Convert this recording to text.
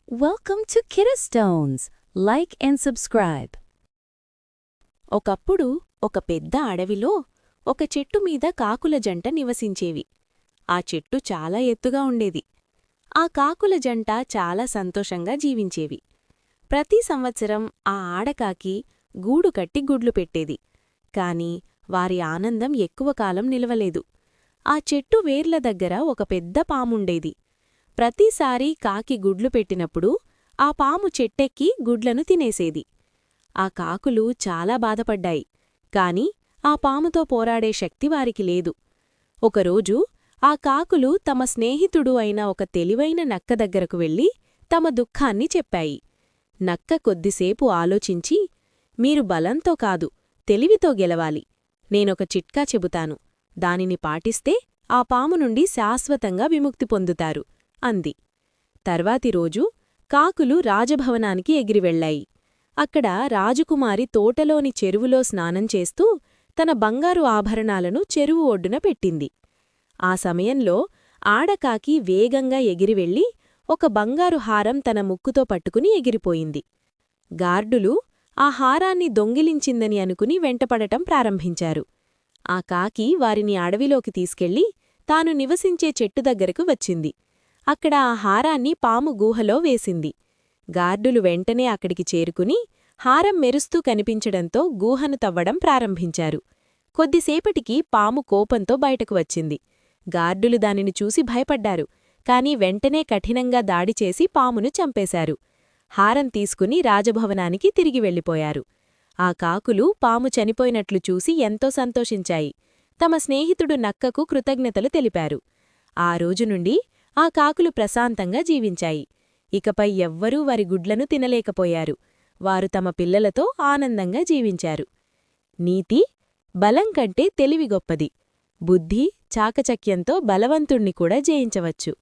Welcome to Kiddostones. Like and subscribe. ఒకప్పుడు ఒక పెద్ద అడవిలో ఒక చెట్టు మీద కాకుల జంట నివసించేవి. ఆ చెట్టు చాలా ఎత్తుగా ఉండేది. ఆ కాకుల జంట చాలా సంతోషంగా జీవించేవి. ప్రతి సంవత్సరం ఆ ఆడకాకి గూడు కట్టి గుడ్లు పెట్టేది. కాని వారి ఆనందం ఎక్కువ కాలం నిలవలేదు. ఆ చెట్టు వేర్ల దగ్గర ఒక పెద్ద పాముండేది. ప్రతిసారీ కాకి గుడ్లు పెట్టినప్పుడు ఆ పాము చెట్టెక్కి గుడ్లను తినేసేది. ఆ కాకులు చాలా బాధపడ్డాయి. కాని ఆ పాముతో పోరాడే శక్తి వారికి లేదు. ఒకరోజు ఆ కాకులు తమ స్నేహితుడు అయిన ఒక తెలివైన నక్క దగ్గరకు వెళ్లి తమ దుఃఖాన్ని చెప్పాయి. నక్క కొద్దిసేపు ఆలోచించి, మీరు బలంతో కాదు, తెలివితో గెలవాలి. నేనొక చిట్కా చెబుతాను. దానిని పాటిస్తే ఆ పాము నుండి శాశ్వతంగా విముక్తి పొందుతారు అంది. తర్వాతి రోజు కాకులు రాజభవనానికి ఎగిరివెళ్లాయి. అక్కడ రాజకుమారి తోటలోని చెరువులో స్నానం చేస్తూ తన బంగారు ఆభరణాలను చెరువు ఒడ్డున పెట్టింది. ఆ సమయంలో ఆడకాకి వేగంగా ఎగిరివెళ్లి ఒక బంగారు హారం తన ముక్కుతో పట్టుకుని ఎగిరిపోయింది. గార్డులు ఆ హారాన్ని దొంగిలించిందని అనుకుని వెంటపడటం ప్రారంభించారు. ఆ కాకి వారిని అడవిలోకి తీసుకెళ్లి తాను నివసించే చెట్టు దగ్గరకు వచ్చింది. అక్కడ ఆ హారాన్ని పాము గుహలో వేసింది. గార్డులు వెంటనే అక్కడికి చేరుకుని హారం మెరుస్తూ కనిపించడంతో గుహను తవ్వడం ప్రారంభించారు. కొద్దిసేపటికి పాము కోపంతో బయటకు వచ్చింది. గార్డులు దానిని చూసి భయపడ్డారు. కాని వెంటనే కఠినంగా దాడిచేసి పామును చంపేశారు. హారం తీసుకుని రాజభవనానికి తిరిగి వెళ్ళిపోయారు. ఆ కాకులు పాము చనిపోయినట్లు చూసి ఎంతో సంతోషించాయి. తమ స్నేహితుడు నక్కకు కృతజ్ఞతలు తెలిపారు. ఆ రోజు నుండి ఆ కాకులు ప్రశాంతంగా జీవించాయి. ఇకపై ఎవ్వరూ వారి గుడ్లను తినలేకపోయారు. వారు తమ పిల్లలతో ఆనందంగా జీవించారు. నీతి: బలం కంటే తెలివి గొప్పది. బుద్ధి, చాకచక్యంతో బలవంతుణ్ణి కూడా జయించవచ్చు.